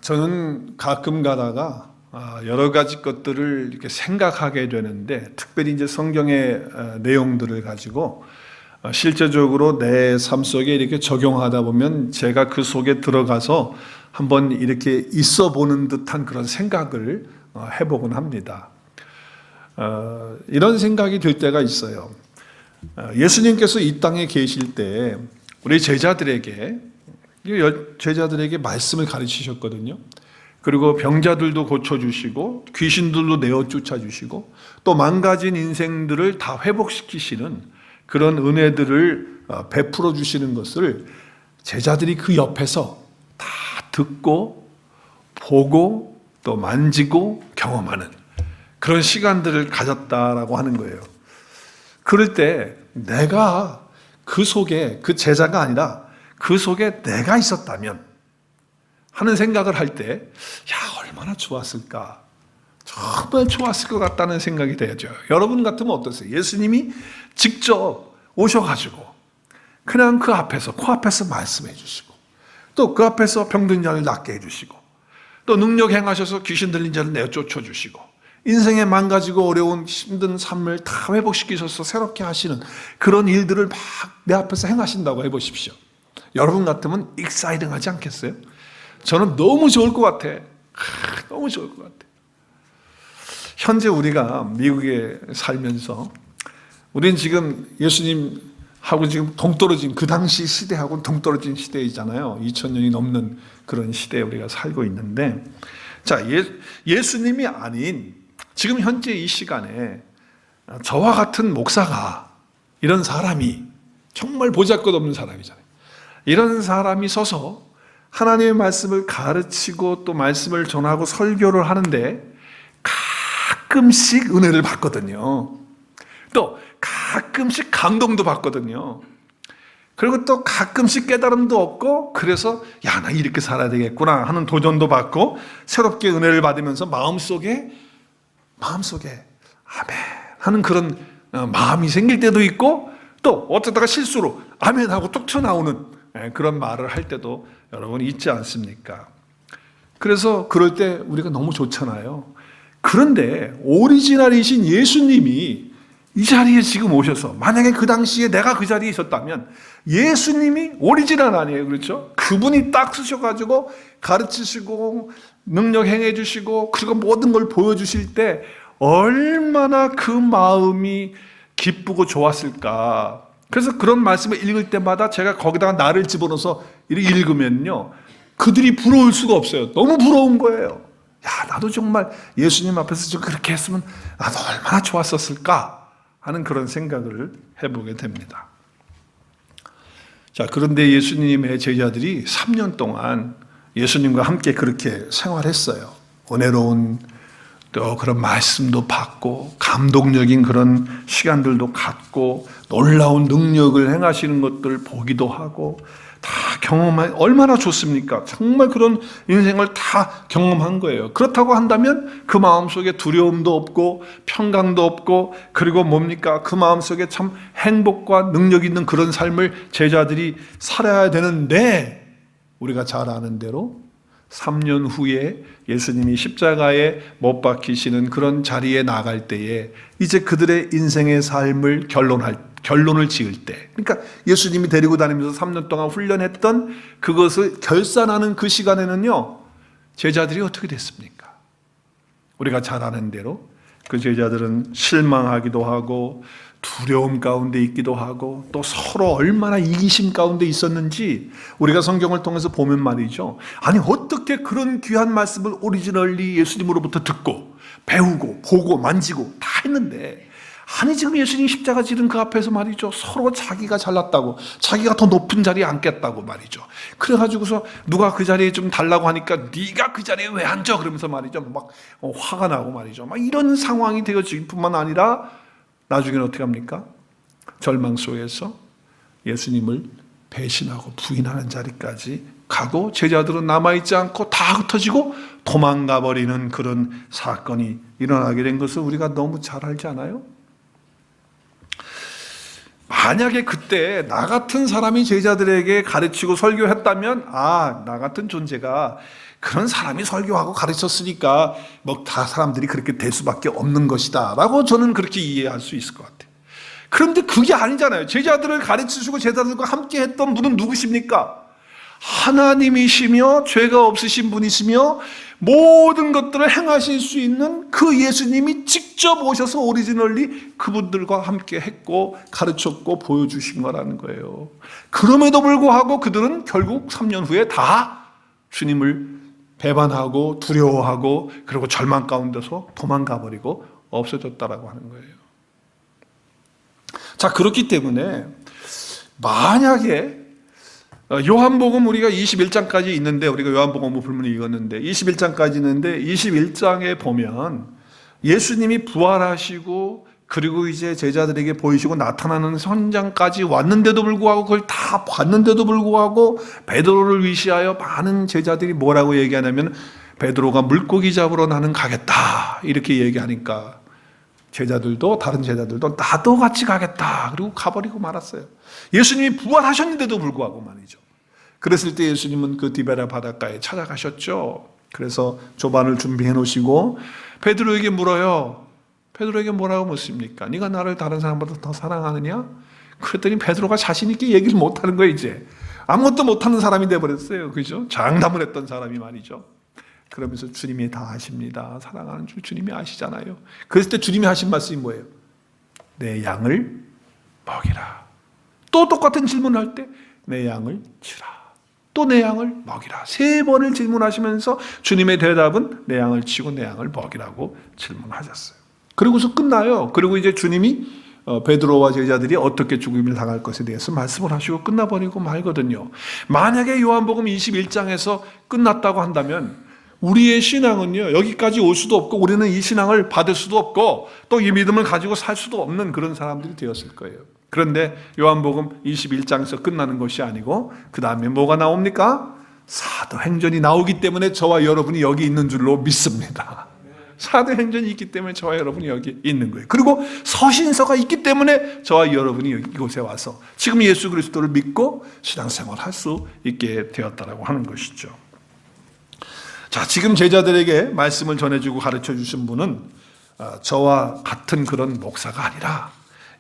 저는 가끔 가다가 여러 가지 것들을 이렇게 생각하게 되는데, 특별히 이제 성경의 내용들을 가지고 실제적으로 내 삶 속에 이렇게 적용하다 보면 제가 그 속에 들어가서 한번 이렇게 있어 보는 듯한 그런 생각을 해보곤 합니다. 이런 생각이 들 때가 있어요. 예수님께서 이 땅에 계실 때 우리 제자들에게 말씀을 가르치셨거든요. 그리고 병자들도 고쳐주시고 귀신들도 내어 쫓아주시고 또 망가진 인생들을 다 회복시키시는 그런 은혜들을 베풀어 주시는 것을 제자들이 그 옆에서 다 듣고 보고 또 만지고 경험하는 그런 시간들을 가졌다라고 하는 거예요. 그럴 때 내가 그 속에, 그 제자가 아니라 그 속에 내가 있었다면 하는 생각을 할 때, 얼마나 좋았을까. 정말 좋았을 것 같다는 생각이 되죠. 여러분 같으면 어떠세요? 예수님이 직접 오셔가지고 그냥 그 앞에서, 코앞에서 말씀해 주시고, 또 그 앞에서 병든 자를 낫게 해주시고, 또 능력 행하셔서 귀신 들린 자를 내어 쫓아주시고, 인생에 망가지고 어려운 힘든 삶을 다 회복시키셔서 새롭게 하시는 그런 일들을 막 내 앞에서 행하신다고 해보십시오. 여러분 같으면 익사이딩하지 않겠어요? 저는 너무 좋을 것 같아. 너무 좋을 것 같아. 현재 우리가 미국에 살면서 우리는 지금 예수님하고 지금 동떨어진, 그 당시 시대하고는 동떨어진 시대이잖아요. 2000년이 넘는 그런 시대에 우리가 살고 있는데, 자, 예수님이 아닌 지금 현재 이 시간에 저와 같은 목사가, 이런 사람이 정말 보잘것없는 사람이잖아요. 이런 사람이 서서 하나님의 말씀을 가르치고 또 말씀을 전하고 설교를 하는데 가끔씩 은혜를 받거든요. 또 가끔씩 감동도 받거든요. 그리고 또 가끔씩 깨달음도 얻고, 그래서 나 이렇게 살아야 되겠구나 하는 도전도 받고 새롭게 은혜를 받으면서 마음속에 아멘 하는 그런 마음이 생길 때도 있고, 또 어쩌다가 실수로 아멘 하고 뚝 튀어나오는 그런 말을 할 때도 여러분 있지 않습니까? 그래서 그럴 때 우리가 너무 좋잖아요. 그런데 오리지널이신 예수님이 이 자리에 지금 오셔서, 만약에 그 당시에 내가 그 자리에 있었다면 예수님이 오리지널 아니에요, 그렇죠? 그분이 딱 쓰셔가지고 가르치시고 능력 행해 주시고 그리고 모든 걸 보여주실 때 얼마나 그 마음이 기쁘고 좋았을까. 그래서 그런 말씀을 읽을 때마다 제가 거기다가 나를 집어넣어서 이렇게 읽으면요, 그들이 부러울 수가 없어요. 너무 부러운 거예요. 나도 정말 예수님 앞에서 좀 그렇게 했으면 나도 얼마나 좋았었을까 하는 그런 생각을 해보게 됩니다. 자, 그런데 예수님의 제자들이 3년 동안 예수님과 함께 그렇게 생활했어요. 은혜로운 또 그런 말씀도 받고 감동적인 그런 시간들도 갖고 놀라운 능력을 행하시는 것들 보기도 하고 다 경험한, 얼마나 좋습니까? 정말 그런 인생을 다 경험한 거예요. 그렇다고 한다면 그 마음속에 두려움도 없고 평강도 없고, 그리고 뭡니까? 그 마음속에 참 행복과 능력 있는 그런 삶을 제자들이 살아야 되는데, 우리가 잘 아는 대로 3년 후에 예수님이 십자가에 못 박히시는 그런 자리에 나갈 때에 이제 그들의 인생의 삶을 결론을 지을 때, 그러니까 예수님이 데리고 다니면서 3년 동안 훈련했던 그것을 결산하는 그 시간에는요, 제자들이 어떻게 됐습니까? 우리가 잘 아는 대로 그 제자들은 실망하기도 하고 두려움 가운데 있기도 하고 또 서로 얼마나 이기심 가운데 있었는지 우리가 성경을 통해서 보면 말이죠. 아니, 어떻게 그런 귀한 말씀을 오리지널리 예수님으로부터 듣고 배우고 보고 만지고 다 했는데, 아니 지금 예수님 십자가 지른 그 앞에서 말이죠, 서로 자기가 잘났다고, 자기가 더 높은 자리에 앉겠다고 말이죠. 그래가지고서 누가 그 자리에 좀 달라고 하니까 네가 그 자리에 왜 앉아? 그러면서 말이죠, 막 화가 나고 말이죠. 막 이런 상황이 되어질 뿐만 아니라 나중에는 어떻게 합니까? 절망 속에서 예수님을 배신하고 부인하는 자리까지 가고, 제자들은 남아있지 않고 다 흩어지고 도망가 버리는 그런 사건이 일어나게 된 것을 우리가 너무 잘 알지 않아요? 만약에 그때 나 같은 사람이 제자들에게 가르치고 설교했다면 나 같은 존재가 그런 사람이 설교하고 가르쳤으니까 뭐 다 사람들이 그렇게 될 수밖에 없는 것이다 라고 저는 그렇게 이해할 수 있을 것 같아요. 그런데 그게 아니잖아요. 제자들을 가르치시고 제자들과 함께 했던 분은 누구십니까? 하나님이시며 죄가 없으신 분이시며 모든 것들을 행하실 수 있는 그 예수님이 직접 오셔서 오리지널리 그분들과 함께 했고 가르쳤고 보여주신 거라는 거예요. 그럼에도 불구하고 그들은 결국 3년 후에 다 주님을 배반하고 두려워하고 그리고 절망 가운데서 도망가 버리고 없어졌다라고 하는 거예요. 자, 그렇기 때문에 만약에 요한복음 우리가 21장까지 있는데 우리가 요한복음 불문을 읽었는데 21장까지 있는데 21장에 보면 예수님이 부활하시고 그리고 이제 제자들에게 보이시고 나타나는 현장까지 왔는데도 불구하고 그걸 다 봤는데도 불구하고 베드로를 위시하여 많은 제자들이 뭐라고 얘기하냐면 베드로가 물고기 잡으러 나는 가겠다 이렇게 얘기하니까 제자들도 다른 제자들도 나도 같이 가겠다 그리고 가버리고 말았어요. 예수님이 부활하셨는데도 불구하고 말이죠. 그랬을 때 예수님은 그 디베라 바닷가에 찾아가셨죠. 그래서 조반을 준비해 놓으시고 베드로에게 물어요. 베드로에게 뭐라고 묻습니까? 네가 나를 다른 사람보다 더 사랑하느냐? 그랬더니 베드로가 자신 있게 얘기를 못하는 거예요. 이제 아무것도 못하는 사람이 돼버렸어요. 그죠? 장담을 했던 사람이 말이죠. 그러면서 주님이 다 아십니다. 사랑하는 줄 주님이 아시잖아요. 그랬을 때 주님이 하신 말씀이 뭐예요? 내 양을 먹이라. 또 똑같은 질문을 할 때 내 양을 치라. 또 내 양을 먹이라. 3번을 질문하시면서 주님의 대답은 내 양을 치고 내 양을 먹이라고 질문하셨어요. 그리고서 끝나요. 그리고 이제 주님이 베드로와 제자들이 어떻게 죽임을 당할 것에 대해서 말씀을 하시고 끝나버리고 말거든요. 만약에 요한복음 21장에서 끝났다고 한다면 우리의 신앙은요, 여기까지 올 수도 없고 우리는 이 신앙을 받을 수도 없고 또 이 믿음을 가지고 살 수도 없는 그런 사람들이 되었을 거예요. 그런데 요한복음 21장에서 끝나는 것이 아니고 그 다음에 뭐가 나옵니까? 사도행전이 나오기 때문에 저와 여러분이 여기 있는 줄로 믿습니다. 사도행전이 있기 때문에 저와 여러분이 여기 있는 거예요. 그리고 서신서가 있기 때문에 저와 여러분이 이곳에 와서 지금 예수 그리스도를 믿고 신앙생활을 할 수 있게 되었다라고 하는 것이죠. 자, 지금 제자들에게 말씀을 전해주고 가르쳐 주신 분은 저와 같은 그런 목사가 아니라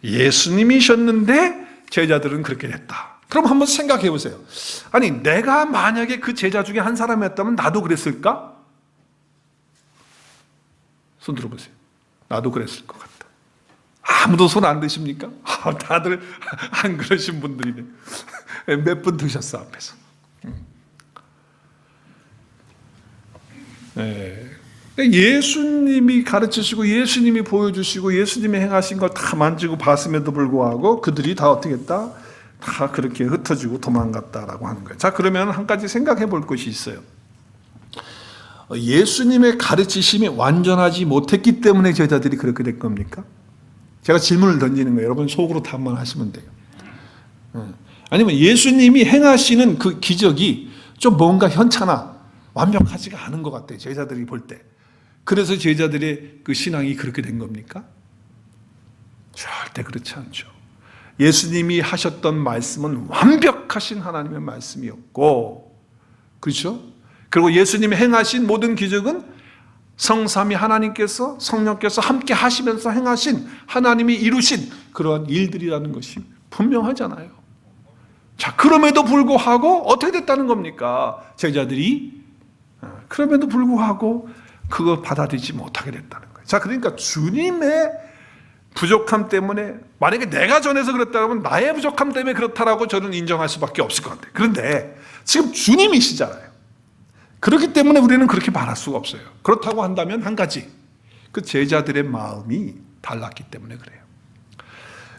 예수님이셨는데 제자들은 그렇게 됐다. 그럼 한번 생각해 보세요. 아니, 내가 만약에 그 제자 중에 한 사람이었다면 나도 그랬을까? 손 들어보세요. 나도 그랬을 것 같다. 아무도 손 안 드십니까? 다들 안 그러신 분들이네. 몇 분 드셨어, 앞에서. 네. 예수님이 가르치시고 예수님이 보여주시고 예수님이 행하신 걸 다 만지고 봤음에도 불구하고 그들이 다 어떻게 했다? 다 그렇게 흩어지고 도망갔다라고 하는 거예요. 자, 그러면 한 가지 생각해 볼 것이 있어요. 예수님의 가르치심이 완전하지 못했기 때문에 제자들이 그렇게 된 겁니까? 제가 질문을 던지는 거예요. 여러분 속으로 답만 하시면 돼요. 아니면 예수님이 행하시는 그 기적이 좀 뭔가 현찮아 완벽하지가 않은 것 같아요. 제자들이 볼 때. 그래서 제자들의 그 신앙이 그렇게 된 겁니까? 절대 그렇지 않죠. 예수님이 하셨던 말씀은 완벽하신 하나님의 말씀이었고, 그렇죠? 그리고 예수님이 행하신 모든 기적은 성삼위 하나님께서 성령께서 함께 하시면서 행하신 하나님이 이루신 그러한 일들이라는 것이 분명하잖아요. 자, 그럼에도 불구하고 어떻게 됐다는 겁니까? 제자들이 그럼에도 불구하고 그거 받아들이지 못하게 됐다는 거예요. 자, 그러니까 주님의 부족함 때문에 만약에 내가 전해서 그랬다면 나의 부족함 때문에 그렇다라고 저는 인정할 수밖에 없을 것 같아요. 그런데 지금 주님이시잖아요. 그렇기 때문에 우리는 그렇게 말할 수가 없어요. 그렇다고 한다면 한 가지, 그 제자들의 마음이 달랐기 때문에 그래요.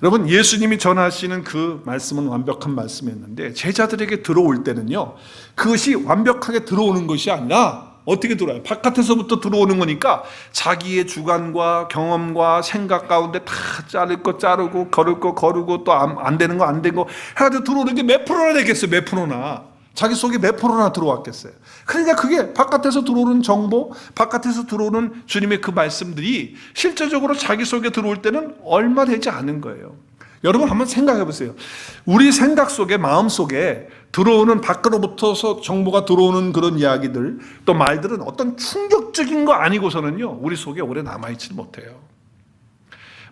여러분, 예수님이 전하시는 그 말씀은 완벽한 말씀이었는데 제자들에게 들어올 때는요, 그것이 완벽하게 들어오는 것이 아니라 어떻게 들어와요? 바깥에서부터 들어오는 거니까 자기의 주관과 경험과 생각 가운데 다 자를 거 자르고 거를 거 거르고 또 안 되는 거 안 된 거 해가지고 들어오는 게 몇 프로나 되겠어요? 몇 프로나. 자기 속에 몇 프로나 들어왔겠어요? 그러니까 그게 바깥에서 들어오는 정보, 바깥에서 들어오는 주님의 그 말씀들이 실제적으로 자기 속에 들어올 때는 얼마 되지 않은 거예요. 여러분 한번 생각해 보세요. 우리 생각 속에, 마음 속에 들어오는, 밖으로부터 정보가 들어오는 그런 이야기들, 또 말들은 어떤 충격적인 거 아니고서는요, 우리 속에 오래 남아있지 못해요.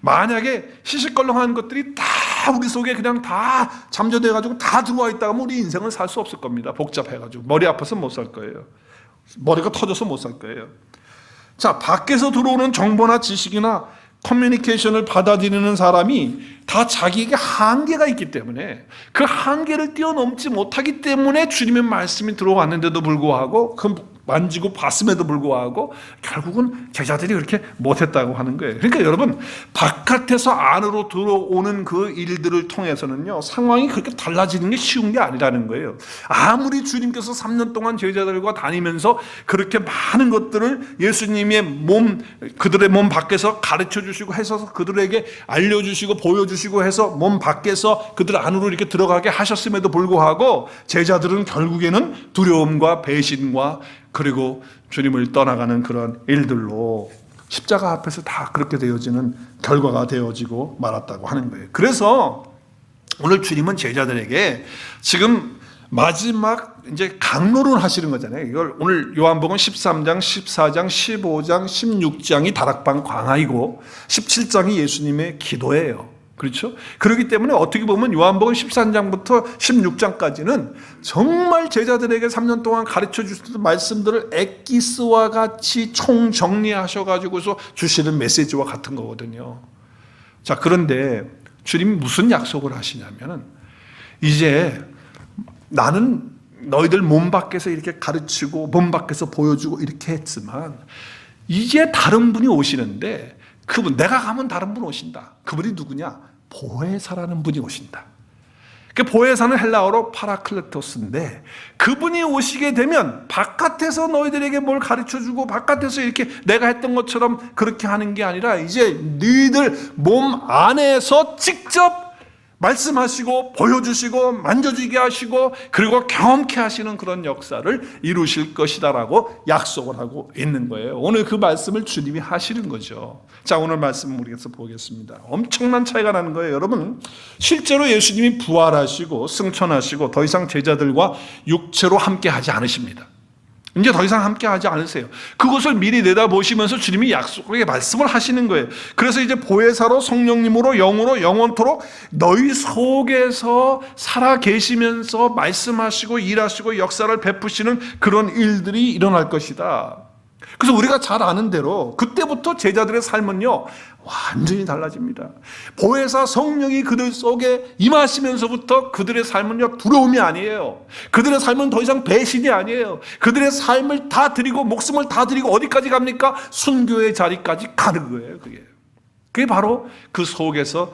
만약에 시시껄렁한 것들이 다 우리 속에 그냥 다 잠재돼가지고 다 들어와 있다면 우리 인생을 살 수 없을 겁니다. 복잡해가지고. 머리 아파서 못 살 거예요. 머리가 터져서 못 살 거예요. 자, 밖에서 들어오는 정보나 지식이나 커뮤니케이션을 받아들이는 사람이 다 자기에게 한계가 있기 때문에 그 한계를 뛰어넘지 못하기 때문에 주님의 말씀이 들어왔는데도 불구하고 만지고 봤음에도 불구하고 결국은 제자들이 그렇게 못했다고 하는 거예요. 그러니까 여러분, 바깥에서 안으로 들어오는 그 일들을 통해서는요, 상황이 그렇게 달라지는 게 쉬운 게 아니라는 거예요. 아무리 주님께서 3년 동안 제자들과 다니면서 그렇게 많은 것들을 예수님의 그들의 몸 밖에서 가르쳐 주시고 해서 그들에게 알려주시고 보여주시고 해서 몸 밖에서 그들 안으로 이렇게 들어가게 하셨음에도 불구하고 제자들은 결국에는 두려움과 배신과 그리고 주님을 떠나가는 그런 일들로 십자가 앞에서 다 그렇게 되어지는 결과가 되어지고 말았다고 하는 거예요. 그래서 오늘 주님은 제자들에게 지금 마지막 이제 강론을 하시는 거잖아요. 이걸 오늘 요한복음 13장, 14장, 15장, 16장이 다락방 광화이고 17장이 예수님의 기도예요. 그렇죠? 그렇기 때문에 어떻게 보면 요한복음 13장부터 16장까지는 정말 제자들에게 3년 동안 가르쳐 주셨던 말씀들을 엑기스와 같이 총정리하셔가지고서 주시는 메시지와 같은 거거든요. 자, 그런데 주님이 무슨 약속을 하시냐면은 이제 나는 너희들 몸 밖에서 이렇게 가르치고 몸 밖에서 보여주고 이렇게 했지만 이제 다른 분이 오시는데 그분, 내가 가면 다른 분 오신다. 그분이 누구냐? 보혜사라는 분이 오신다. 그 보혜사는 헬라어로 파라클레토스인데 그분이 오시게 되면 바깥에서 너희들에게 뭘 가르쳐주고 바깥에서 이렇게 내가 했던 것처럼 그렇게 하는 게 아니라 이제 너희들 몸 안에서 직접 말씀하시고 보여주시고 만져주게 하시고 그리고 경험케 하시는 그런 역사를 이루실 것이다라고 약속을 하고 있는 거예요. 오늘 그 말씀을 주님이 하시는 거죠. 자, 오늘 말씀 우리가 보겠습니다. 엄청난 차이가 나는 거예요. 여러분, 실제로 예수님이 부활하시고 승천하시고 더 이상 제자들과 육체로 함께 하지 않으십니다. 이제 더 이상 함께 하지 않으세요. 그것을 미리 내다보시면서 주님이 약속하게 말씀을 하시는 거예요. 그래서 이제 보혜사로 성령님으로 영으로 영원토록 너희 속에서 살아 계시면서 말씀하시고 일하시고 역사를 베푸시는 그런 일들이 일어날 것이다. 그래서 우리가 잘 아는 대로 그때부터 제자들의 삶은요 완전히 달라집니다. 보혜사 성령이 그들 속에 임하시면서부터 그들의 삶은요 두려움이 아니에요. 그들의 삶은 더 이상 배신이 아니에요. 그들의 삶을 다 드리고 목숨을 다 드리고 어디까지 갑니까? 순교의 자리까지 가는 거예요. 그게 바로 그 속에서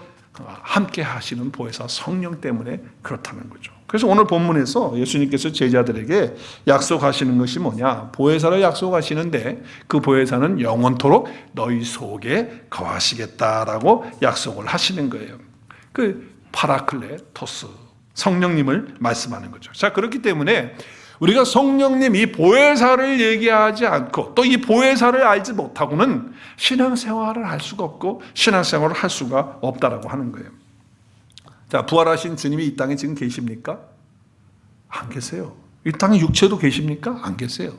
함께 하시는 보혜사 성령 때문에 그렇다는 거죠. 그래서 오늘 본문에서 예수님께서 제자들에게 약속하시는 것이 뭐냐? 보혜사를 약속하시는데 그 보혜사는 영원토록 너희 속에 거하시겠다라고 약속을 하시는 거예요. 그 파라클레토스, 성령님을 말씀하는 거죠. 자, 그렇기 때문에 우리가 성령님 이 보혜사를 얘기하지 않고 또 이 보혜사를 알지 못하고는 신앙생활을 할 수가 없고 신앙생활을 할 수가 없다라고 하는 거예요. 자, 부활하신 주님이 이 땅에 지금 계십니까? 안 계세요. 이 땅에 육체도 계십니까? 안 계세요.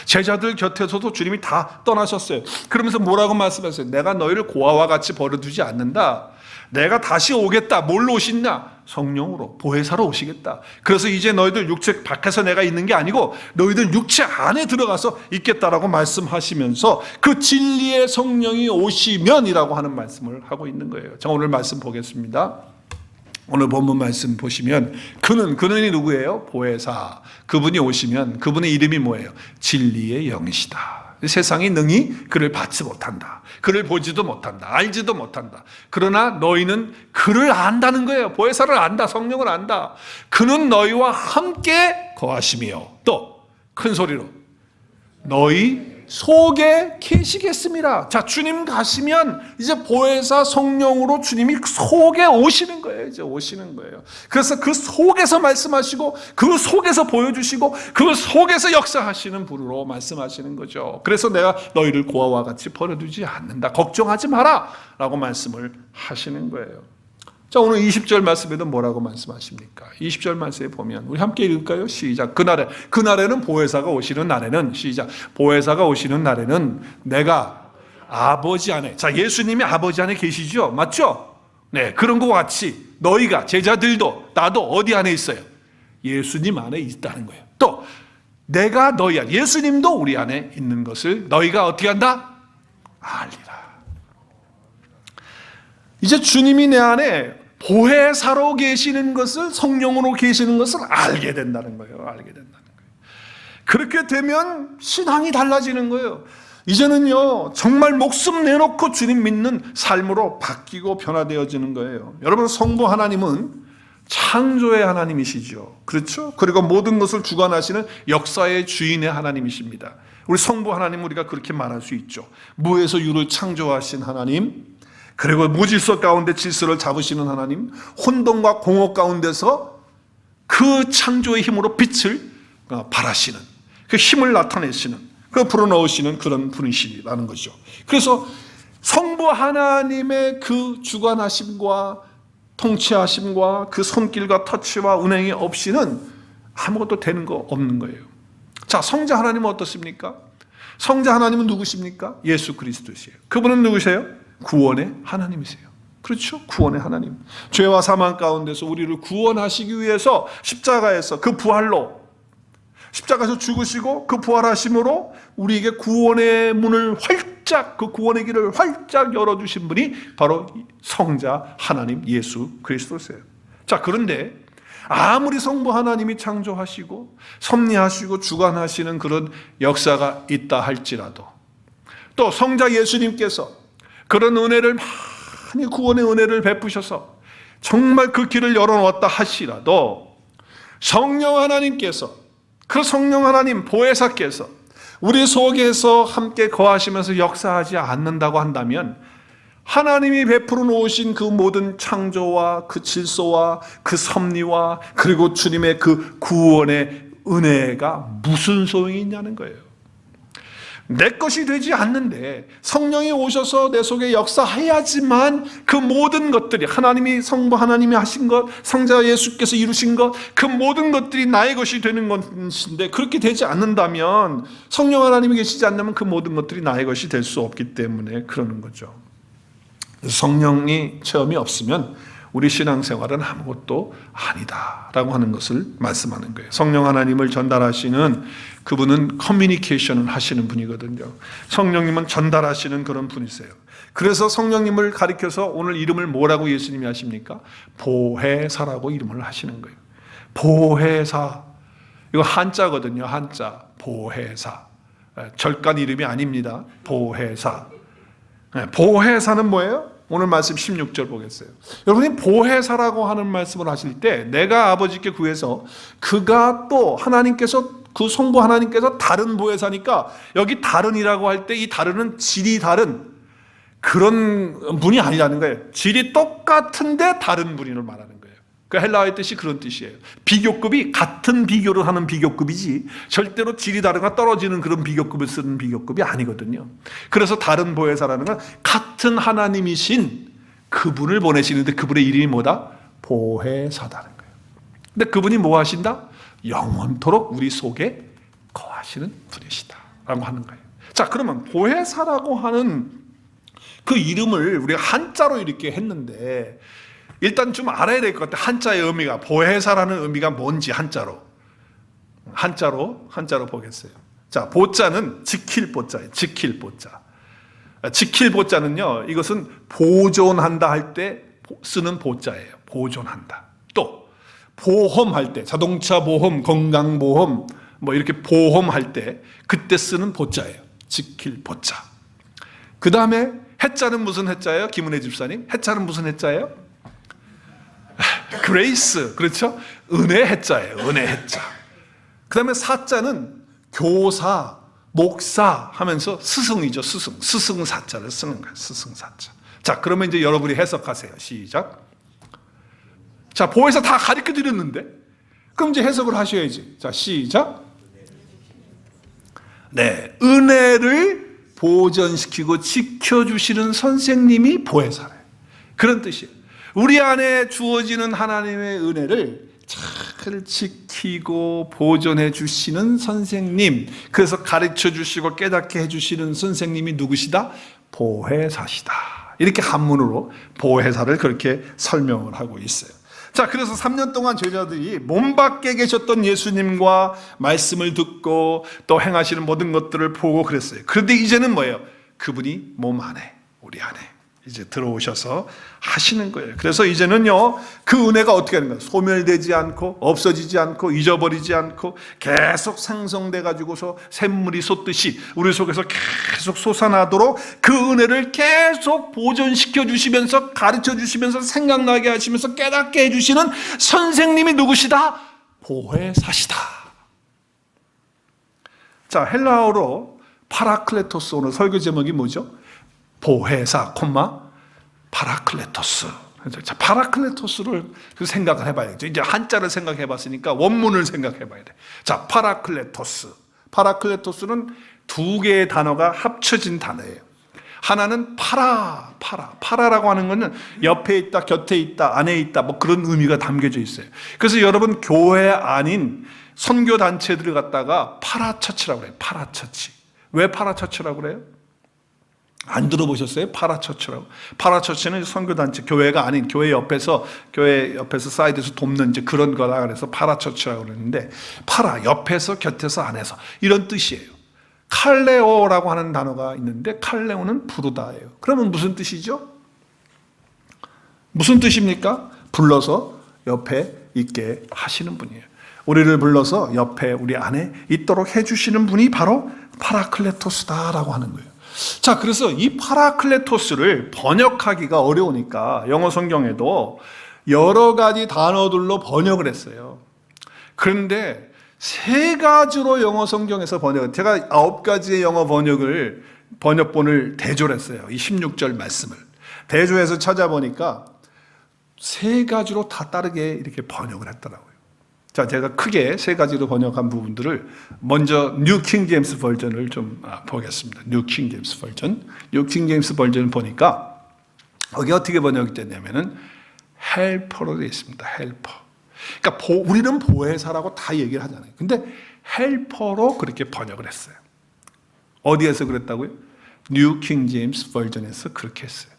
제자들 곁에서도 주님이 다 떠나셨어요. 그러면서 뭐라고 말씀하셨어요? 내가 너희를 고아와 같이 버려두지 않는다. 내가 다시 오겠다. 뭘로 오시냐? 성령으로, 보혜사로 오시겠다. 그래서 이제 너희들 육체 밖에서 내가 있는 게 아니고 너희들 육체 안에 들어가서 있겠다라고 말씀하시면서 그 진리의 성령이 오시면이라고 하는 말씀을 하고 있는 거예요. 자, 오늘 말씀 보겠습니다. 오늘 본문 말씀 보시면 그는이 누구예요? 보혜사. 그분이 오시면 그분의 이름이 뭐예요? 진리의 영이시다. 세상이 능히 그를 받지 못한다. 그를 보지도 못한다. 알지도 못한다. 그러나 너희는 그를 안다는 거예요. 보혜사를 안다. 성령을 안다. 그는 너희와 함께 거하시며 또 큰 소리로 너희 속에 계시겠습니다. 자, 주님 가시면 이제 보혜사 성령으로 주님이 속에 오시는 거예요. 이제 오시는 거예요. 그래서 그 속에서 말씀하시고 그 속에서 보여주시고 그 속에서 역사하시는 분으로 말씀하시는 거죠. 그래서 내가 너희를 고아와 같이 버려두지 않는다. 걱정하지 마라 라고 말씀을 하시는 거예요. 자, 오늘 20절 말씀에도 뭐라고 말씀하십니까? 20절 말씀에 보면 우리 함께 읽을까요? 시작. 그날에는 보혜사가 오시는 날에는, 시작. 보혜사가 오시는 날에는 내가 아버지 안에, 자, 예수님이 아버지 안에 계시죠? 맞죠? 네, 그런 것 같이 너희가, 제자들도 나도 어디 안에 있어요? 예수님 안에 있다는 거예요. 또 내가 너희 안에, 예수님도 우리 안에 있는 것을 너희가 어떻게 한다? 알리라. 이제 주님이 내 안에 보혜사로 계시는 것을, 성령으로 계시는 것을 알게 된다는 거예요. 알게 된다는 거예요. 그렇게 되면 신앙이 달라지는 거예요. 이제는요, 정말 목숨 내놓고 주님 믿는 삶으로 바뀌고 변화되어지는 거예요. 여러분, 성부 하나님은 창조의 하나님이시죠. 그렇죠? 그리고 모든 것을 주관하시는 역사의 주인의 하나님이십니다. 우리 성부 하나님, 우리가 그렇게 말할 수 있죠. 무에서 유를 창조하신 하나님, 그리고 무질서 가운데 질서를 잡으시는 하나님, 혼돈과 공허 가운데서 그 창조의 힘으로 빛을 발하시는, 그 힘을 나타내시는, 그 불어넣으시는 그런 분이시라는 거죠. 그래서 성부 하나님의 그 주관하심과 통치하심과 그 손길과 터치와 운행이 없이는 아무것도 되는 거 없는 거예요. 자, 성자 하나님은 어떻습니까? 성자 하나님은 누구십니까? 예수 그리스도시에요. 그분은 누구세요? 구원의 하나님이세요. 그렇죠? 구원의 하나님. 죄와 사망 가운데서 우리를 구원하시기 위해서 십자가에서 그 부활로, 십자가에서 죽으시고 그 부활하심으로 우리에게 구원의 문을 활짝, 그 구원의 길을 활짝 열어주신 분이 바로 성자 하나님 예수 그리스도세요. 자, 그런데 아무리 성부 하나님이 창조하시고 섭리하시고 주관하시는 그런 역사가 있다 할지라도, 또 성자 예수님께서 그런 은혜를 많이, 구원의 은혜를 베푸셔서 정말 그 길을 열어놓았다 하시라도, 성령 하나님께서, 그 성령 하나님 보혜사께서 우리 속에서 함께 거하시면서 역사하지 않는다고 한다면, 하나님이 베풀어 놓으신 그 모든 창조와 그 질서와 그 섭리와 그리고 주님의 그 구원의 은혜가 무슨 소용이 있냐는 거예요. 내 것이 되지 않는데 성령이 오셔서 내 속에 역사해야지만 그 모든 것들이, 하나님이, 성부 하나님이 하신 것, 성자 예수께서 이루신 것, 그 모든 것들이 나의 것이 되는 것인데, 그렇게 되지 않는다면, 성령 하나님이 계시지 않으면 그 모든 것들이 나의 것이 될 수 없기 때문에 그러는 거죠. 성령이 체험이 없으면 우리 신앙생활은 아무것도 아니다라고 하는 것을 말씀하는 거예요. 성령 하나님을 전달하시는 그분은 커뮤니케이션을 하시는 분이거든요. 성령님은 전달하시는 그런 분이세요. 그래서 성령님을 가리켜서 오늘 이름을 뭐라고 예수님이 하십니까? 보혜사라고 이름을 하시는 거예요. 보혜사. 이거 한자거든요. 한자. 보혜사. 절간 이름이 아닙니다. 보혜사. 보혜사는 뭐예요? 오늘 말씀 16절 보겠어요. 여러분이 보혜사라고 하는 말씀을 하실 때, 내가 아버지께 구해서 그가 또 하나님께서, 그 성부 하나님께서 다른 보혜사니까, 여기 다른이라고 할 때 이 다른은 질이 다른 그런 분이 아니라는 거예요. 질이 똑같은데 다른 분을 말하는 거예요. 그 헬라어의 뜻이 그런 뜻이에요. 비교급이 같은 비교를 하는 비교급이지 절대로 질이 다르거나 떨어지는 그런 비교급을 쓰는 비교급이 아니거든요. 그래서 다른 보혜사라는 건 같은 하나님이신 그분을 보내시는데, 그분의 이름이 뭐다? 보혜사다는 거예요. 근데 그분이 뭐 하신다? 영원토록 우리 속에 거하시는 분이시다 라고 하는 거예요. 자, 그러면 보혜사라고 하는 그 이름을 우리가 한자로 이렇게 했는데, 일단 좀 알아야 될 것 같아요. 한자의 의미가, 보혜사라는 의미가 뭔지 한자로 보겠어요. 자, 보자는 지킬 보자예요. 지킬 보자. 지킬 보자는요, 이것은 보존한다 할 때 쓰는 보자예요. 보존한다. 또 보험할 때, 자동차 보험, 건강보험, 뭐 이렇게 보험할 때 그때 쓰는 보자예요. 지킬 보자. 그 다음에 해자는 무슨 해자예요? 김은혜 집사님, 해자는 무슨 해자예요? 그레이스, 그렇죠? 은혜 해자예요. 은혜 해자. 그 다음에 사자는 교사, 목사 하면서 스승이죠. 스승 사자를 쓰는 거예요. 스승 사자. 자, 그러면 이제 여러분이 해석하세요. 시작. 자, 보혜사 다 가르쳐 드렸는데, 그럼 이제 해석을 하셔야지. 자, 시작. 네, 은혜를 보존시키고 지켜주시는 선생님이 보혜사래요. 그런 뜻이에요. 우리 안에 주어지는 하나님의 은혜를 잘 지키고 보존해 주시는 선생님, 그래서 가르쳐 주시고 깨닫게 해주시는 선생님이 누구시다? 보혜사시다. 이렇게 한문으로 보혜사를 그렇게 설명을 하고 있어요. 자, 그래서 3년 동안 제자들이 몸 밖에 계셨던 예수님과 말씀을 듣고 또 행하시는 모든 것들을 보고 그랬어요. 그런데 이제는 뭐예요? 그분이 몸 안에, 우리 안에 이제 들어오셔서 하시는 거예요. 그래서 이제는요, 그 은혜가 어떻게 하는 거예요? 소멸되지 않고 없어지지 않고 잊어버리지 않고 계속 생성돼 가지고서 샘물이 솟듯이 우리 속에서 계속 솟아나도록 그 은혜를 계속 보존시켜 주시면서 가르쳐 주시면서 생각나게 하시면서 깨닫게 해주시는 선생님이 누구시다? 보혜사시다. 자, 헬라어로 파라클레토스, 오늘 설교 제목이 뭐죠? 보혜사, 파라클레토스. 자, 파라클레토스를 생각을 해봐야죠. 이제 한자를 생각해 봤으니까 원문을 생각해 봐야 돼. 자, 파라클레토스. 파라클레토스는 두 개의 단어가 합쳐진 단어예요. 하나는 파라라고 하는 것은 옆에 있다, 곁에 있다, 안에 있다, 뭐 그런 의미가 담겨져 있어요. 그래서 여러분 교회 아닌 선교 단체들을 갖다가 파라처치라고 그래요. 파라처치. 왜 파라처치라고 그래요? 안 들어보셨어요? 파라처치라고. 파라처치는 선교단체, 교회가 아닌 교회 옆에서 사이드에서 돕는 이제 그런 거라 그래서 파라처치라고 그러는데, 파라, 옆에서, 곁에서, 안에서 이런 뜻이에요. 칼레오라고 하는 단어가 있는데 칼레오는 부르다예요. 그러면 무슨 뜻이죠? 무슨 뜻입니까? 불러서 옆에 있게 하시는 분이에요. 우리를 불러서 옆에 우리 안에 있도록 해주시는 분이 바로 파라클레토스다라고 하는 거예요. 자, 그래서 이 파라클레토스를 번역하기가 어려우니까 영어 성경에도 여러 가지 단어들로 번역을 했어요. 그런데 3가지로 영어 성경에서 제가 9가지의 영어 번역본을 대조했어요. 이 16절 말씀을 대조해서 찾아보니까 3가지로 다 다르게 이렇게 번역을 했더라고요. 자, 제가 크게 3가지로 번역한 부분들을 먼저 뉴 킹 제임스 버전을 좀 보겠습니다. 뉴 킹 제임스 버전. 뉴 킹 제임스 버전을 보니까 여기 어떻게 번역이 됐냐면은 헬퍼로 되어 있습니다. 헬퍼. 그러니까 우리는 보혜사라고 다 얘기를 하잖아요. 근데 헬퍼로 그렇게 번역을 했어요. 어디에서 그랬다고요? 뉴 킹 제임스 버전에서 그렇게 했어요.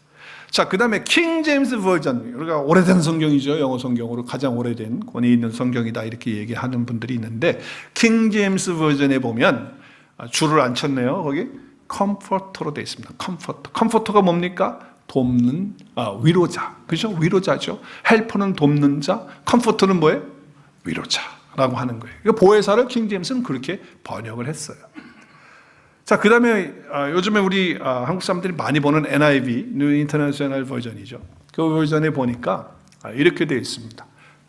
자, 그 다음에 킹 제임스 버전, 우리가 오래된 성경이죠. 영어 성경으로 가장 오래된 권위 있는 성경이다 이렇게 얘기하는 분들이 있는데, 킹 제임스 버전에 보면 줄을 안 쳤네요. 거기 컴포터로 되어 있습니다. 컴포터가 뭡니까? 돕는, 위로자. 그죠? 위로자죠. 헬퍼는 돕는 자, 컴포터는 뭐예요? 위로자라고 하는 거예요. 그러니까 보혜사를 킹 제임스는 그렇게 번역을 했어요. 자, 그 다음에 요즘에 우리 한국 사람들이 많이 보는 NIV, New International 버전이죠. 그 버전에 보니까 이렇게 되어 있습니다.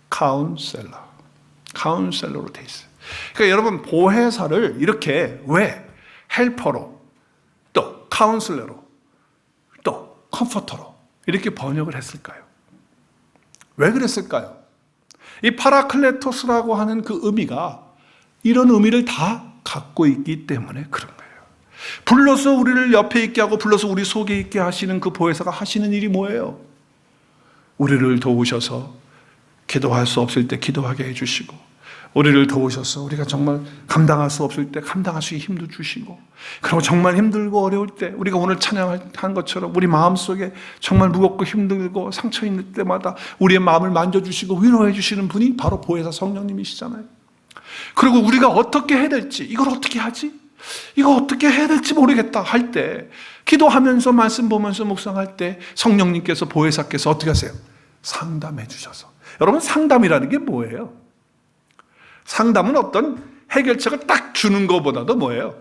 카운셀러로 되어 있어요. 그러니까 여러분, 보혜사를 이렇게 왜 헬퍼로, 또 카운셀러로, 또 컴포터로 이렇게 번역을 했을까요? 왜 그랬을까요? 이 파라클레토스라고 하는 그 의미가 이런 의미를 다 갖고 있기 때문에 그런 거예요. 불러서 우리를 옆에 있게 하고 불러서 우리 속에 있게 하시는 그 보혜사가 하시는 일이 뭐예요? 우리를 도우셔서 기도할 수 없을 때 기도하게 해주시고, 우리를 도우셔서 우리가 정말 감당할 수 없을 때 감당할 수 있는 힘도 주시고, 그리고 정말 힘들고 어려울 때 우리가 오늘 찬양한 것처럼 우리 마음속에 정말 무겁고 힘들고 상처 있는 때마다 우리의 마음을 만져주시고 위로해 주시는 분이 바로 보혜사 성령님이시잖아요. 그리고 우리가 어떻게 해야 될지, 이걸 어떻게 하지? 이거 어떻게 해야 될지 모르겠다 할 때, 기도하면서 말씀 보면서 묵상할 때 성령님께서, 보혜사께서 어떻게 하세요? 상담해 주셔서. 여러분, 상담이라는 게 뭐예요? 상담은 어떤 해결책을 딱 주는 것보다도 뭐예요?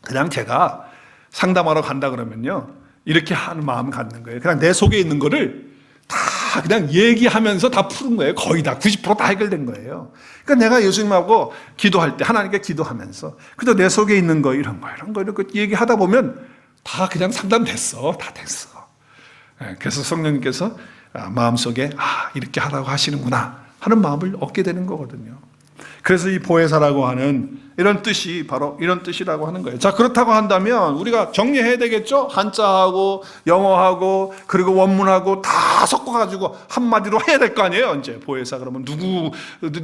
그냥 제가 상담하러 간다 그러면요, 이렇게 하는 마음 갖는 거예요. 그냥 내 속에 있는 거를 다 그냥 얘기하면서 다 푸는 거예요. 거의 다 90% 다 해결된 거예요. 그러니까 내가 예수님하고 기도할 때 하나님께 기도하면서 그저 내 속에 있는 거 이런 거 이렇게 얘기하다 보면 다 그냥 상담됐어. 다 됐어. 그래서 성령님께서 마음속에 이렇게 하라고 하시는구나 하는 마음을 얻게 되는 거거든요. 그래서 이 보혜사라고 하는 이런 뜻이 바로 이런 뜻이라고 하는 거예요. 자, 그렇다고 한다면 우리가 정리해야 되겠죠? 한자하고 영어하고 그리고 원문하고 다 섞어가지고 한마디로 해야 될 거 아니에요. 이제 보혜사 그러면 누구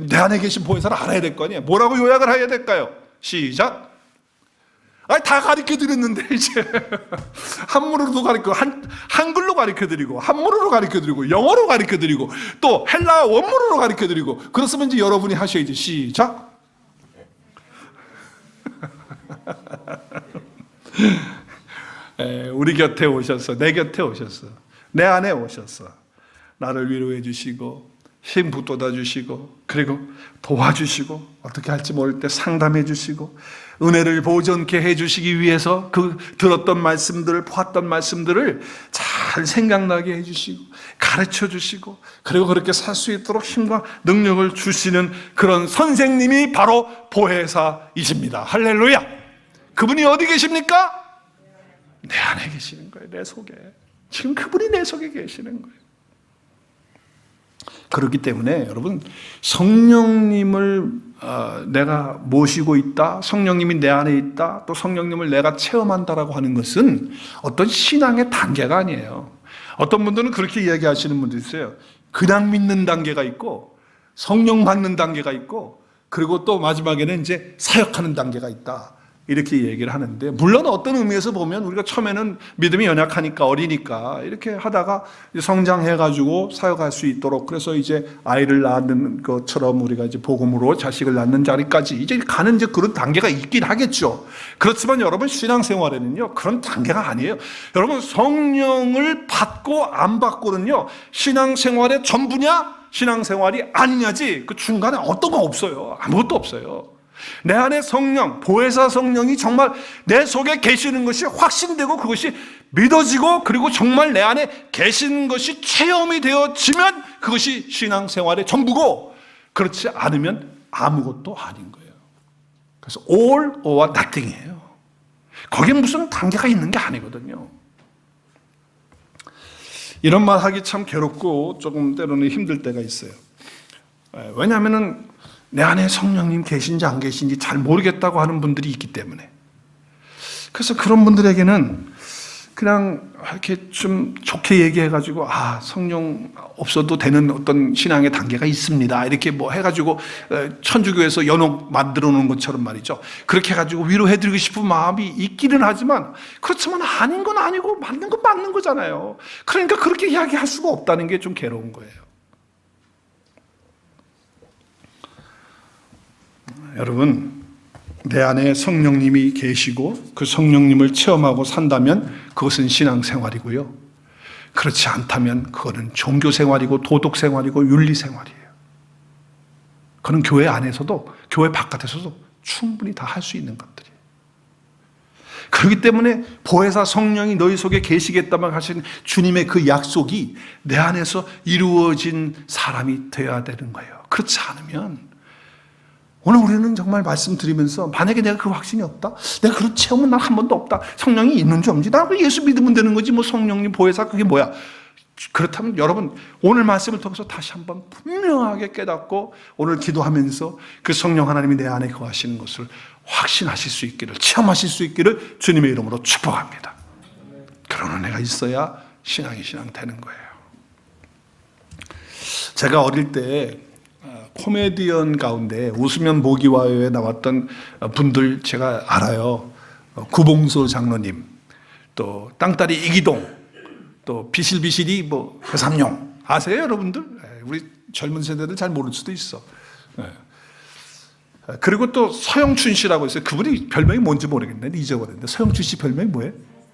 내 안에 계신 보혜사를 알아야 될 거 아니에요. 뭐라고 요약을 해야 될까요? 시작. 다 가르쳐 드렸는데 이제 한문으로도 가르쳐, 한글로 가르쳐 드리고 한문으로 가르쳐 드리고 영어로 가르쳐 드리고 또 헬라 원문으로 가르쳐 드리고 그렇으면 이제 여러분이 하셔야지. 시작. 우리 곁에 오셔서, 내 곁에 오셔서, 내 안에 오셔서 나를 위로해 주시고 힘 북돋아 주시고 그리고 도와주시고 어떻게 할지 모를 때 상담해 주시고 은혜를 보존케 해 주시기 위해서 그 들었던 말씀들을, 보았던 말씀들을 잘 생각나게 해 주시고 가르쳐 주시고 그리고 그렇게 살 수 있도록 힘과 능력을 주시는 그런 선생님이 바로 보혜사이십니다. 할렐루야. 그분이 어디 계십니까? 내 안에 계시는 거예요. 내 속에. 지금 그분이 내 속에 계시는 거예요. 그렇기 때문에 여러분, 성령님을 내가 모시고 있다, 성령님이 내 안에 있다, 또 성령님을 내가 체험한다라고 하는 것은 어떤 신앙의 단계가 아니에요. 어떤 분들은 그렇게 이야기하시는 분도 있어요. 그냥 믿는 단계가 있고 성령 받는 단계가 있고 그리고 또 마지막에는 이제 사역하는 단계가 있다, 이렇게 얘기를 하는데, 물론 어떤 의미에서 보면 우리가 처음에는 믿음이 연약하니까 어리니까 이렇게 하다가 성장해가지고 사역할 수 있도록, 그래서 이제 아이를 낳는 것처럼 우리가 이제 복음으로 자식을 낳는 자리까지 이제 가는 이제 그런 단계가 있긴 하겠죠. 그렇지만 여러분, 신앙생활에는요 그런 단계가 아니에요. 여러분, 성령을 받고 안 받고는요 신앙생활의 전부냐 신앙생활이 아니냐지, 그 중간에 어떤 거 없어요. 아무것도 없어요. 내 안에 성령, 보혜사 성령이 정말 내 속에 계시는 것이 확신되고 그것이 믿어지고 그리고 정말 내 안에 계시는 것이 체험이 되어지면 그것이 신앙생활의 전부고, 그렇지 않으면 아무것도 아닌 거예요. 그래서 all or nothing이에요. 거기에 무슨 단계가 있는 게 아니거든요. 이런 말 하기 참 괴롭고 조금 때로는 힘들 때가 있어요. 왜냐하면은 내 안에 성령님 계신지 안 계신지 잘 모르겠다고 하는 분들이 있기 때문에. 그래서 그런 분들에게는 그냥 이렇게 좀 좋게 얘기해가지고, 성령 없어도 되는 어떤 신앙의 단계가 있습니다, 이렇게 뭐 해가지고 천주교에서 연옥 만들어 놓은 것처럼 말이죠, 그렇게 해가지고 위로해드리고 싶은 마음이 있기는 하지만, 그렇지만 아닌 건 아니고 맞는 건 맞는 거잖아요. 그러니까 그렇게 이야기할 수가 없다는 게 좀 괴로운 거예요. 여러분, 내 안에 성령님이 계시고 그 성령님을 체험하고 산다면 그것은 신앙생활이고요, 그렇지 않다면 그거는 종교생활이고 도덕생활이고 윤리생활이에요. 그건 교회 안에서도 교회 바깥에서도 충분히 다 할 수 있는 것들이에요. 그렇기 때문에 보혜사 성령이 너희 속에 계시겠다만 하신 주님의 그 약속이 내 안에서 이루어진 사람이 되어야 되는 거예요. 그렇지 않으면, 오늘 우리는 정말 말씀드리면서 만약에 내가 그 확신이 없다, 내가 그런 체험은 난 한 번도 없다, 성령이 있는지 없는지, 나 예수 믿으면 되는 거지 뭐 성령님 보혜사 그게 뭐야. 그렇다면 여러분, 오늘 말씀을 통해서 다시 한번 분명하게 깨닫고 오늘 기도하면서 그 성령 하나님이 내 안에 거하시는 것을 확신하실 수 있기를, 체험하실 수 있기를 주님의 이름으로 축복합니다. 그런 은혜가 있어야 신앙이 신앙 되는 거예요. 제가 어릴 때 코미디언 가운데 웃으면 모기와요에 나왔던 분들 제가 알아요. 구봉서 장로님, 또 땅따리 이기동, 또 비실비실이 뭐 회삼용 아세요, 여러분들? 우리 젊은 세대들 잘 모를 수도 있어. 그리고 또 서영춘 씨라고 있어요. 그분이 별명이 뭔지 모르겠네, 잊어버렸는데. 서영춘 씨 별명이 뭐예요?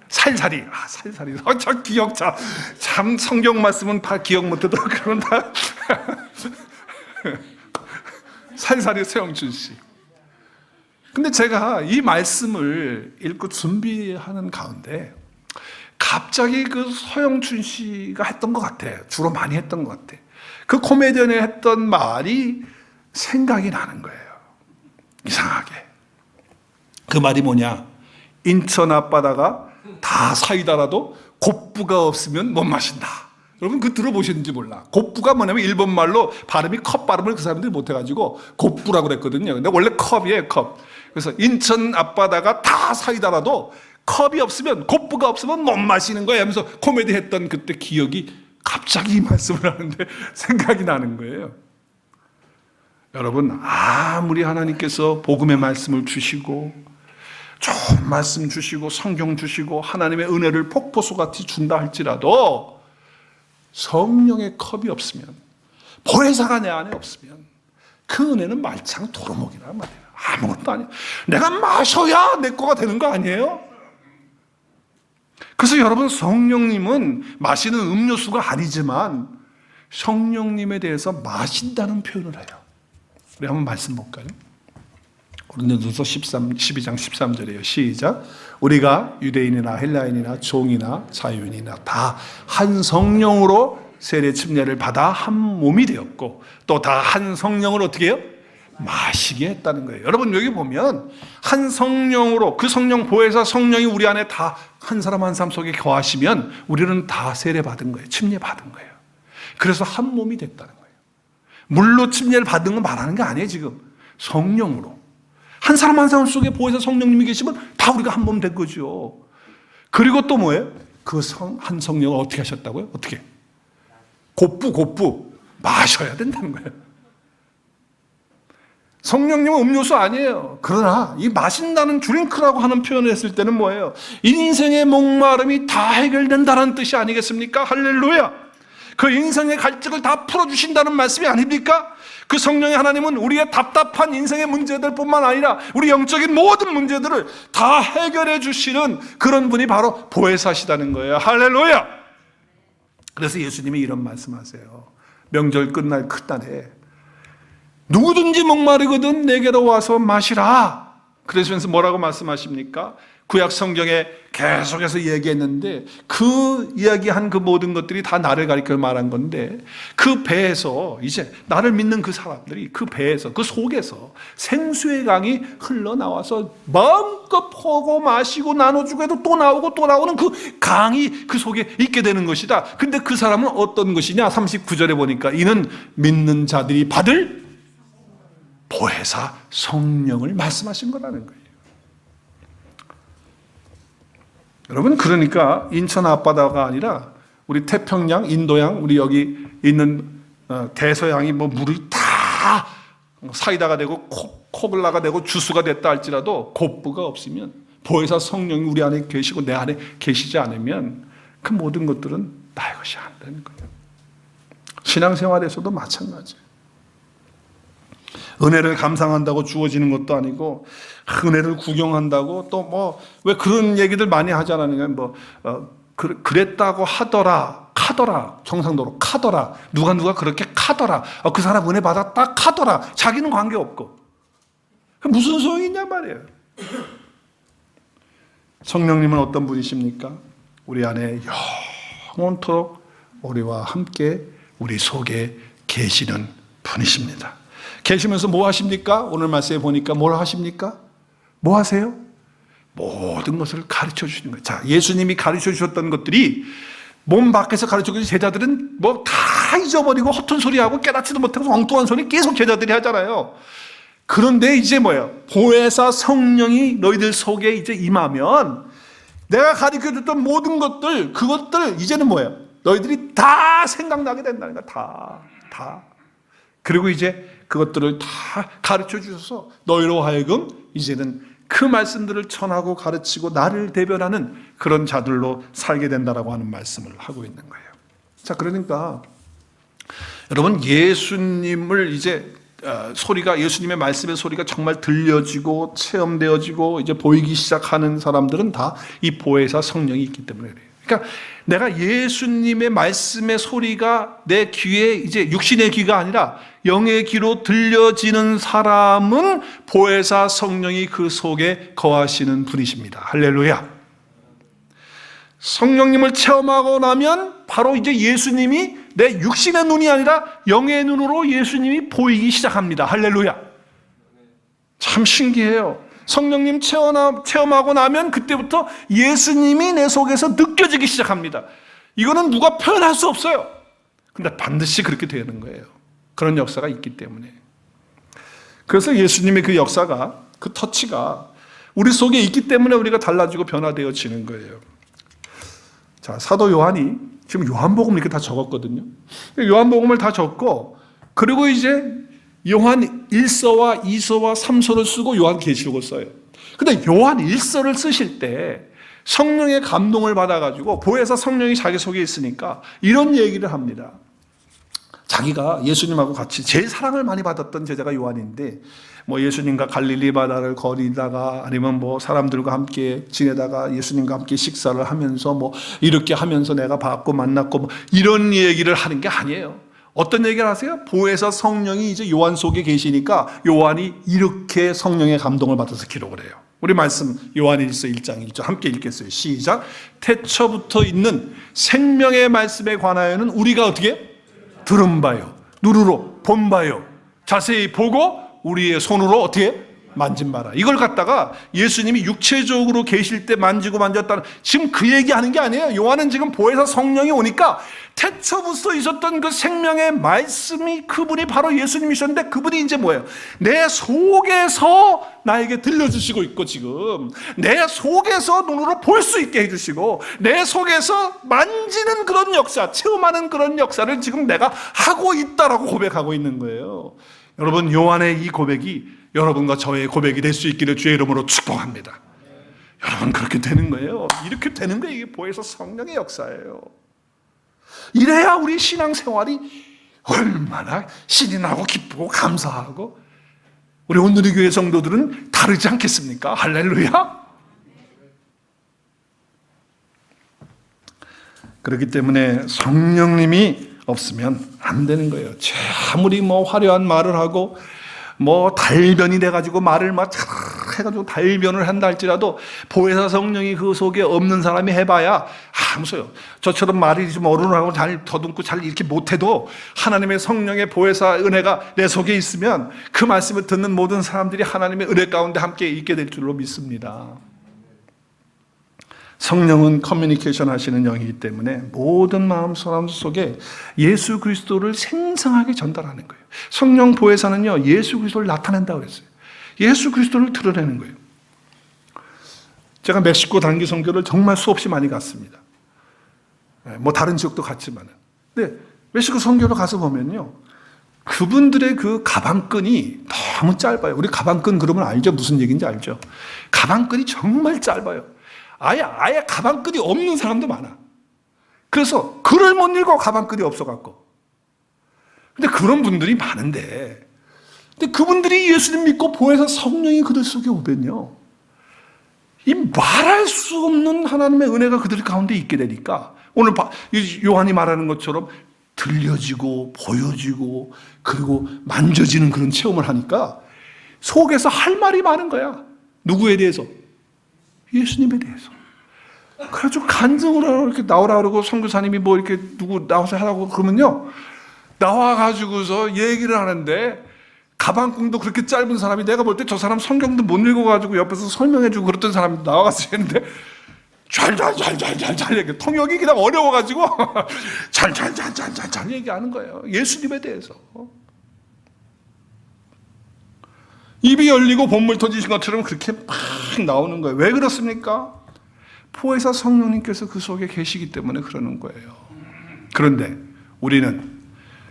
살살이. 살살이. 저 기억 참 성경 말씀은 다 기억 못해도 그런 다. 살살이 서영춘 씨. 근데 제가 이 말씀을 읽고 준비하는 가운데 갑자기 그 서영춘 씨가 했던 것 같아요. 주로 많이 했던 것 같아요. 그 코미디언에 했던 말이 생각이 나는 거예요. 이상하게. 그 말이 뭐냐? 인천 앞바다가 다 사이다라도 곱부가 없으면 못 마신다. 여러분 그 들어보셨는지 몰라. 곱부가 뭐냐면 일본 말로 발음이 컵 발음을 그 사람들이 못해가지고 곱부라고 그랬거든요. 근데 원래 컵이에요, 컵. 그래서 인천 앞바다가 다 사이다라도 컵이 없으면, 곱부가 없으면 못 마시는 거야 하면서 코미디 했던 그때 기억이 갑자기 이 말씀을 하는데 생각이 나는 거예요. 여러분, 아무리 하나님께서 복음의 말씀을 주시고 좋은 말씀 주시고 성경 주시고 하나님의 은혜를 폭포수같이 준다 할지라도 성령의 컵이 없으면, 보혜사가 내 안에 없으면 그 은혜는 말짱 도루묵이란 말이에요. 아무것도 아니에요. 내가 마셔야 내 거가 되는 거 아니에요? 그래서 여러분, 성령님은 마시는 음료수가 아니지만 성령님에 대해서 마신다는 표현을 해요. 우리 한번 말씀 볼까요? 고린도전서 12장 13절이에요. 시작. 우리가 유대인이나 헬라인이나 종이나 자유인이나 다 한 성령으로 세례 침례를 받아 한 몸이 되었고 또 다 한 성령을 어떻게 해요? 마시게 했다는 거예요. 여러분 여기 보면 한 성령으로, 그 성령 보혜사 성령이 우리 안에 다 한 사람 한 사람 속에 거하시면 우리는 다 세례 받은 거예요. 침례 받은 거예요. 그래서 한 몸이 됐다는 거예요. 물로 침례를 받은 건 말하는 게 아니에요. 지금 성령으로 한 사람 한 사람 속에 보혜사 성령님이 계시면 다 우리가 한 몸 된 거죠. 그리고 또 뭐예요? 그 한 성령을 어떻게 하셨다고요? 어떻게? 곱부 마셔야 된다는 거예요. 성령님은 음료수 아니에요. 그러나 이 마신다는 드링크라고 하는 표현을 했을 때는 뭐예요? 인생의 목마름이 다 해결된다는 뜻이 아니겠습니까? 할렐루야. 그 인생의 갈증을 다 풀어주신다는 말씀이 아닙니까? 그 성령의 하나님은 우리의 답답한 인생의 문제들 뿐만 아니라 우리 영적인 모든 문제들을 다 해결해 주시는 그런 분이 바로 보혜사시다는 거예요. 할렐루야. 그래서 예수님이 이런 말씀하세요. 명절 끝날 그날에 누구든지 목마르거든 내게로 와서 마시라. 그러시면서 뭐라고 말씀하십니까? 구약 성경에 계속해서 얘기했는데 그 이야기한 그 모든 것들이 다 나를 가리켜 말한 건데, 그 배에서 이제 나를 믿는 그 사람들이 그 배에서, 그 속에서 생수의 강이 흘러나와서 마음껏 퍼고 마시고 나눠주고 해도 또 나오고 또 나오는 그 강이 그 속에 있게 되는 것이다. 근데 그 사람은 어떤 것이냐? 39절에 보니까 이는 믿는 자들이 받을 보혜사 성령을 말씀하신 거라는 거예요. 여러분, 그러니까 인천 앞바다가 아니라 우리 태평양, 인도양, 우리 여기 있는 대서양이 뭐 물이 다 사이다가 되고 코글라가 되고 주스가 됐다 할지라도 곱부가 없으면, 보혜사 성령이 우리 안에 계시고 내 안에 계시지 않으면 그 모든 것들은 나의 것이 안 되는 거예요. 신앙생활에서도 마찬가지예요. 은혜를 감상한다고 주어지는 것도 아니고, 은혜를 구경한다고 또 뭐 왜 그런 얘기들 많이 하잖아요. 뭐 그랬다고 하더라, 카더라, 경상도로 카더라, 누가 그렇게 카더라, 그 사람 은혜 받았다 카더라. 자기는 관계 없고 무슨 소용이 있냐 말이에요. 성령님은 어떤 분이십니까? 우리 안에 영원토록 우리와 함께 우리 속에 계시는 분이십니다. 계시면서 뭐 하십니까? 오늘 말씀에 보니까 뭘 하십니까? 뭐 하세요? 모든 것을 가르쳐 주시는 거예요. 자, 예수님이 가르쳐 주셨던 것들이 몸 밖에서 가르쳐 주신 제자들은 뭐 다 잊어버리고 허튼 소리하고 깨닫지도 못하고 엉뚱한 소리 계속 제자들이 하잖아요. 그런데 이제 뭐예요? 보혜사 성령이 너희들 속에 이제 임하면 내가 가르쳐 줬던 모든 것들, 그것들 이제는 뭐예요? 너희들이 다 생각나게 된다는 거야. 다. 그리고 이제 그것들을 다 가르쳐 주셔서 너희로 하여금 이제는 그 말씀들을 전하고 가르치고 나를 대변하는 그런 자들로 살게 된다라고 하는 말씀을 하고 있는 거예요. 자, 그러니까 여러분, 예수님을 이제 소리가, 예수님의 말씀의 소리가 정말 들려지고 체험되어지고 이제 보이기 시작하는 사람들은 다 이 보혜사 성령이 있기 때문에 그래요. 그러니까 내가 예수님의 말씀의 소리가 내 귀에 이제 육신의 귀가 아니라 영의 귀로 들려지는 사람은 보혜사 성령이 그 속에 거하시는 분이십니다. 할렐루야. 성령님을 체험하고 나면 바로 이제 예수님이 내 육신의 눈이 아니라 영의 눈으로 예수님이 보이기 시작합니다. 할렐루야. 참 신기해요. 성령님 체험하고 나면 그때부터 예수님이 내 속에서 느껴지기 시작합니다. 이거는 누가 표현할 수 없어요. 근데 반드시 그렇게 되는 거예요. 그런 역사가 있기 때문에. 그래서 예수님의 그 역사가, 그 터치가 우리 속에 있기 때문에 우리가 달라지고 변화되어지는 거예요. 자, 사도 요한이 지금 요한복음을 이렇게 다 적었거든요. 요한복음을 다 적고, 그리고 이제 요한 1서와 2서와 3서를 쓰고 요한계시록을 써요. 근데 요한 1서를 쓰실 때 성령의 감동을 받아가지고 보혜사 성령이 자기 속에 있으니까 이런 얘기를 합니다. 자기가 예수님하고 같이 제일 사랑을 많이 받았던 제자가 요한인데, 뭐 예수님과 갈릴리 바다를 거리다가 아니면 뭐 사람들과 함께 지내다가 예수님과 함께 식사를 하면서 뭐 이렇게 하면서 내가 봤고 만났고 뭐 이런 얘기를 하는 게 아니에요. 어떤 얘기를 하세요? 보혜사 성령이 이제 요한 속에 계시니까 요한이 이렇게 성령의 감동을 받아서 기록을 해요. 우리 말씀 요한일서 1장 1절 함께 읽겠어요. 시작. 태초부터 있는 생명의 말씀에 관하여는 우리가 어떻게? 들은 바요, 눈으로 본 바요, 자세히 보고 우리의 손으로 어떻게? 만진 바라. 이걸 갖다가 예수님이 육체적으로 계실 때 만지고 만졌다는, 지금 그 얘기하는 게 아니에요. 요한은 지금 보혜사 성령이 오니까 태초부터 있었던 그 생명의 말씀이, 그분이 바로 예수님이셨는데, 그분이 이제 뭐예요? 내 속에서 나에게 들려주시고 있고, 지금 내 속에서 눈으로 볼 수 있게 해주시고, 내 속에서 만지는 그런 역사, 체험하는 그런 역사를 지금 내가 하고 있다라고 고백하고 있는 거예요. 여러분, 요한의 이 고백이 여러분과 저의 고백이 될 수 있기를 주의 이름으로 축복합니다. 여러분, 그렇게 되는 거예요. 이렇게 되는 거예요. 이게 보혜사 성령의 역사예요. 이래야 우리 신앙생활이 얼마나 신이 나고 기쁘고 감사하고, 우리 오늘의 교회 성도들은 다르지 않겠습니까? 할렐루야. 그렇기 때문에 성령님이 없으면 안 되는 거예요. 아무리 뭐 화려한 말을 하고 뭐 달변이 돼가지고 말을 막 해가지고 달변을 한다 할지라도 보혜사 성령이 그 속에 없는 사람이 해봐야 아무 소용. 저처럼 말이 좀 어른하고 잘 더듬고 잘 이렇게 못해도 하나님의 성령의 보혜사 은혜가 내 속에 있으면 그 말씀을 듣는 모든 사람들이 하나님의 은혜 가운데 함께 있게 될 줄로 믿습니다. 성령은 커뮤니케이션 하시는 영이기 때문에 모든 마음 사람 속에 예수 그리스도를 생생하게 전달하는 거예요. 성령 보혜사는요, 예수 그리스도를 나타낸다고 그랬어요. 예수 그리스도를 드러내는 거예요. 제가 멕시코 단기 선교를 정말 수없이 많이 갔습니다. 뭐 다른 지역도 갔지만은. 근데 멕시코 선교를 가서 보면요, 그분들의 그 가방끈이 너무 짧아요. 우리 가방끈 그러면 알죠? 무슨 얘기인지 알죠? 가방끈이 정말 짧아요. 아예 가방끈이 없는 사람도 많아. 그래서 글을 못 읽어, 가방끈이 없어갖고. 근데 그런 분들이 많은데, 근데 그분들이 예수님 믿고 보혜사 성령이 그들 속에 오면요, 이 말할 수 없는 하나님의 은혜가 그들 가운데 있게 되니까, 오늘 요한이 말하는 것처럼 들려지고 보여지고 그리고 만져지는 그런 체험을 하니까 속에서 할 말이 많은 거야. 누구에 대해서? 예수님에 대해서. 그래가지고 간증을 이렇게 나오라 그러고, 선교사님이 뭐 이렇게 누구 나와서 하라고 그러면요, 나와가지고서 얘기를 하는데, 가방끈도 그렇게 짧은 사람이, 내가 볼 때 저 사람 성경도 못 읽어가지고 옆에서 설명해주고 그랬던 사람이 나와가지고 했는데, 잘 얘기, 통역이 그냥 어려워가지고 잘 얘기하는 거예요. 예수님에 대해서. 입이 열리고 본물 터지신 것처럼 그렇게 막 나오는 거예요. 왜 그렇습니까? 보혜사 성령님께서 그 속에 계시기 때문에 그러는 거예요. 그런데 우리는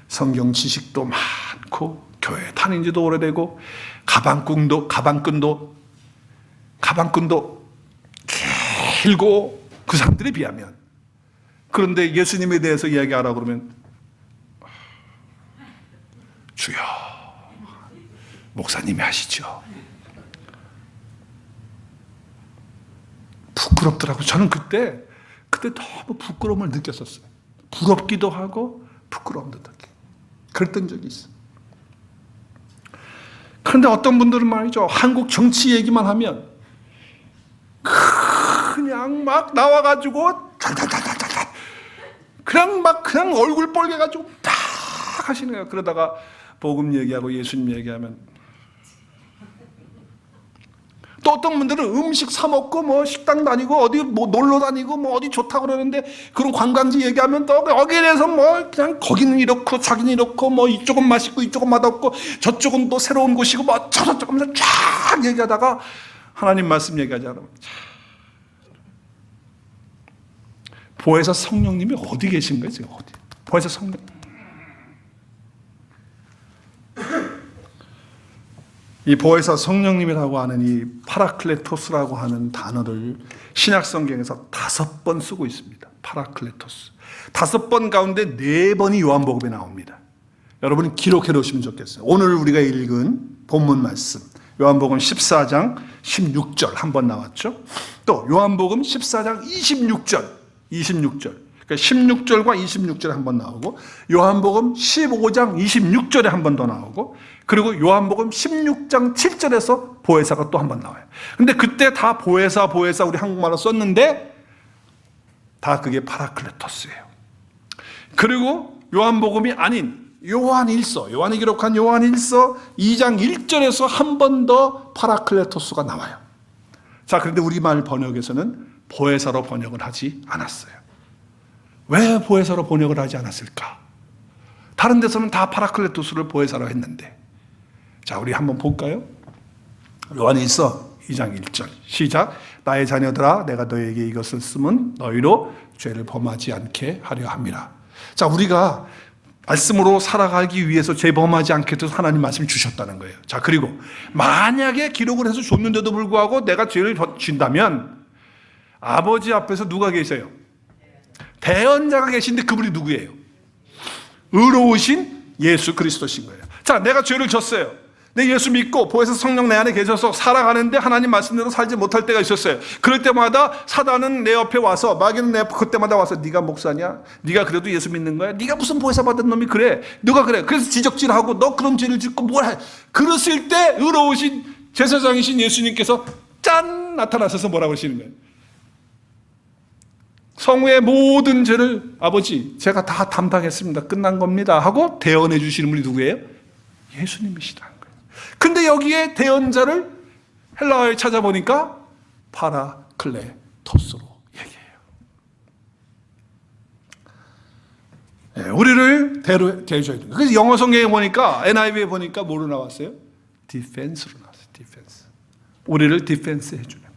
성경 지식도 많고 교회 다닌 지도 오래되고 가방끈도 길고 그 사람들에 비하면, 그런데 예수님에 대해서 이야기하라고 그러면 주여, 목사님이 하시죠. 부끄럽더라고요. 저는 그때 너무 부끄러움을 느꼈었어요. 부럽기도 하고 부끄러움도 느끼고 그랬던 적이 있어요. 그런데 어떤 분들은 말이죠, 한국 정치 얘기만 하면 그냥 막 나와가지고 그냥 얼굴 빨개가지고 딱 하시는 거예요. 그러다가 복음 얘기하고 예수님 얘기하면 또 어떤 분들은 음식 사 먹고 뭐 식당 다니고 어디 뭐 놀러 다니고 뭐 어디 좋다고 그러는데 그런 관광지 얘기하면 또 여기에 대해서 뭐 그냥 거기는 이렇고 저기는 이렇고 뭐 이쪽은 맛있고 이쪽은 맛없고 저쪽은 또 새로운 곳이고 뭐 저쪽 하면서 쫙 얘기하다가 하나님 말씀 얘기하지 않으면 보혜사 성령님이 어디 계신 거예요 지금? 어디? 보혜사 성령 이 보혜사 성령님이라고 하는 이 파라클레토스라고 하는 단어를 신약 성경에서 5번 쓰고 있습니다. 파라클레토스. 5번 가운데 4번이 요한복음에 나옵니다. 여러분 기록해 놓으시면 좋겠어요. 오늘 우리가 읽은 본문 말씀 요한복음 14장 16절 한 번 나왔죠. 또 요한복음 14장 26절 그러니까 16절과 26절에 한 번 나오고 요한복음 15장 26절에 한 번 더 나오고 그리고 요한복음 16장 7절에서 보혜사가 또 한 번 나와요. 근데 그때 다 보혜사 우리 한국말로 썼는데 다 그게 파라클레토스예요. 그리고 요한복음이 아닌 요한이 기록한 요한일서 2장 1절에서 한 번 더 파라클레토스가 나와요. 자, 그런데 우리말 번역에서는 보혜사로 번역을 하지 않았어요. 왜 보혜사로 번역을 하지 않았을까? 다른 데서는 다 파라클레토스를 보혜사로 했는데. 자, 우리 한번 볼까요? 요한일서 2장 1절 시작. 나의 자녀들아 내가 너에게 이것을 쓰면 너희로 죄를 범하지 않게 하려 함이라. 자, 우리가 말씀으로 살아가기 위해서 죄 범하지 않게 해서 하나님 말씀을 주셨다는 거예요. 자, 그리고 만약에 기록을 해서 줬는데도 불구하고 내가 죄를 진다면 아버지 앞에서 누가 계세요? 대언자가 계신데 그분이 누구예요? 의로우신 예수 그리스도신 거예요. 자, 내가 죄를 졌어요. 내 예수 믿고 보혜사 성령 내 안에 계셔서 살아가는데 하나님 말씀대로 살지 못할 때가 있었어요. 그럴 때마다 사단은 내 옆에 와서 마귀는 내 옆에 그때마다 와서 네가 목사냐? 네가 그래도 예수 믿는 거야? 네가 무슨 보혜사 받은 놈이 그래? 누가 그래? 그래서 지적질하고 너 그런 죄를 짓고 뭘 해? 그랬을 때 의로우신 제사장이신 예수님께서 짠 나타나셔서 뭐라고 하시는 거예요? 성우의 모든 죄를 아버지 제가 다 담당했습니다. 끝난 겁니다. 하고 대언해 주시는 분이 누구예요? 예수님이시라는 거예요. 근데 여기에 대언자를 헬라어에 찾아보니까 파라클레토스로 얘기해요. 네, 우리를 대해줘야 돼요. 그래서 영어 성경에 보니까 NIV에 보니까 뭐로 나왔어요? 디펜스로 나왔어요. 디펜스. 우리를 디펜스 해주는 거예요.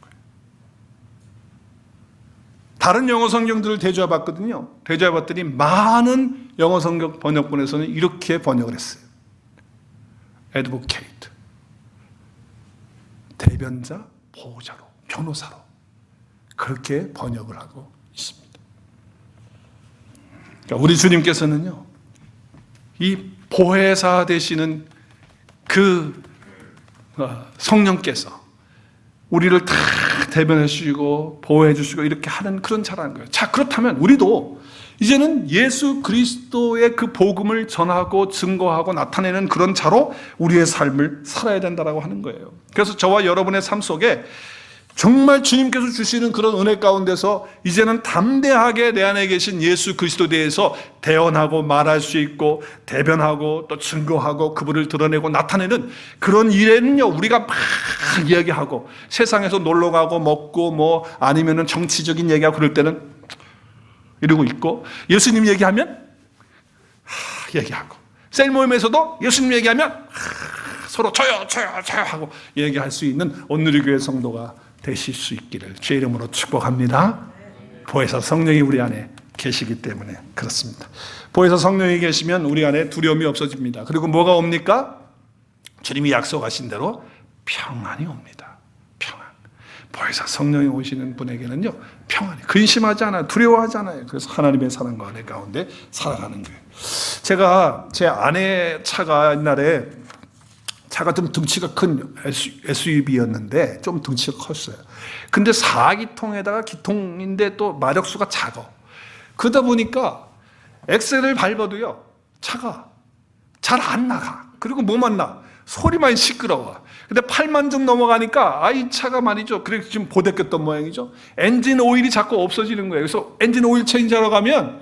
다른 영어 성경들을 대조해 봤거든요. 대조해 봤더니 많은 영어 성경 번역본에서는 이렇게 번역을 했어요. advocate. 대변자, 보호자로, 변호사로. 그렇게 번역을 하고 있습니다. 그러니까 우리 주님께서는요, 이 보혜사 되시는 그 성령께서 우리를 다 대변해 주시고 보호해 주시고 이렇게 하는 그런 자라는 거예요. 자, 그렇다면 우리도 이제는 예수 그리스도의 그 복음을 전하고 증거하고 나타내는 그런 자로 우리의 삶을 살아야 된다라고 하는 거예요. 그래서 저와 여러분의 삶 속에 정말 주님께서 주시는 그런 은혜 가운데서 이제는 담대하게 내 안에 계신 예수 그리스도에 대해서 대언하고 말할 수 있고 대변하고 또 증거하고 그분을 드러내고 나타내는 그런 일에는요, 우리가 막 이야기하고 세상에서 놀러 가고 먹고 뭐 아니면은 정치적인 얘기하고 그럴 때는 이러고 있고, 예수님 얘기하면 얘기하고, 셀 모임에서도 예수님 얘기하면 서로 저요 하고 얘기할 수 있는 오늘의 교회 성도가 되실 수 있기를 주의 이름으로 축복합니다. 보혜사 성령이 우리 안에 계시기 때문에 그렇습니다. 보혜사 성령이 계시면 우리 안에 두려움이 없어집니다. 그리고 뭐가 옵니까? 주님이 약속하신 대로 평안이 옵니다. 평안. 보혜사 성령이 오시는 분에게는요, 평안이, 근심하지 않아요. 두려워하지 않아요. 그래서 하나님의 사랑과 은혜 가운데 살아가는 거예요. 제가 제 아내 차가 옛날에 차가 좀 등치가 큰 SUV였는데 좀 등치가 컸어요. 근데 4기통에다가 기통인데 또 마력수가 작아. 그러다 보니까 엑셀을 밟아도요, 차가 잘 안 나가. 그리고 뭐만 나? 소리만 시끄러워. 근데 8만 좀 넘어가니까 이 차가 말이죠. 그래서 지금 보대꼈던 모양이죠. 엔진 오일이 자꾸 없어지는 거예요. 그래서 엔진 오일 체인지하러 가면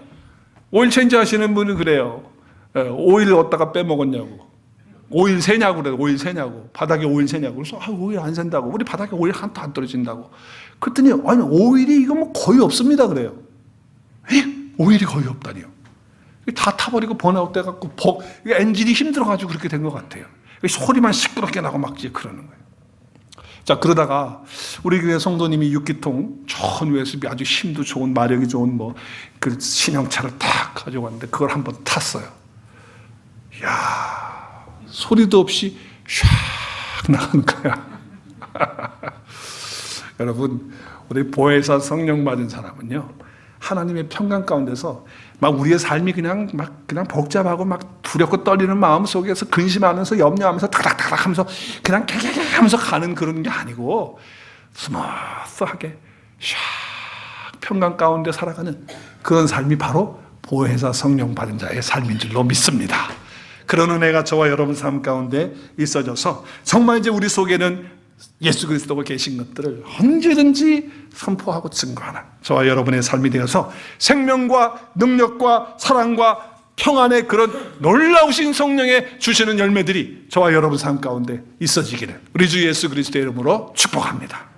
오일 체인지 하시는 분은 그래요. 오일 얻다가 빼먹었냐고. 오일 새냐고 그래요. 오일 새냐고. 바닥에 오일 새냐고. 그래서 오일 안 샌다고. 우리 바닥에 오일 하나도 안 떨어진다고. 그랬더니 아니 오일이 이거 뭐 거의 없습니다 그래요. 오일이 거의 없다니요. 다 타버리고 번아웃 돼갖고 엔진이 힘들어가지고 그렇게 된 것 같아요. 소리만 시끄럽게 나고 막 그러는 거예요. 자, 그러다가 우리 교회 성도님이 6기통 좋은 외수비 아주 힘도 좋은 마력이 좋은 그 신형차를 딱 가지고 왔는데 그걸 한번 탔어요. 이야, 소리도 없이 샥 나가는 거야. 여러분, 우리 보혜사 성령 받은 사람은요, 하나님의 평강 가운데서 막 우리의 삶이 그냥 복잡하고 막 두렵고 떨리는 마음 속에서 근심하면서 염려하면서 탁탁탁탁 하면서 그냥 개개개 하면서 가는 그런 게 아니고 스무스하게 샥 평강 가운데 살아가는 그런 삶이 바로 보혜사 성령 받은 자의 삶인 줄로 믿습니다. 그런 은혜가 저와 여러분 삶 가운데 있어져서 정말 이제 우리 속에는 예수 그리스도가 계신 것들을 언제든지 선포하고 증거하는 저와 여러분의 삶이 되어서 생명과 능력과 사랑과 평안의 그런 놀라우신 성령의 주시는 열매들이 저와 여러분 삶 가운데 있어지기를 우리 주 예수 그리스도의 이름으로 축복합니다.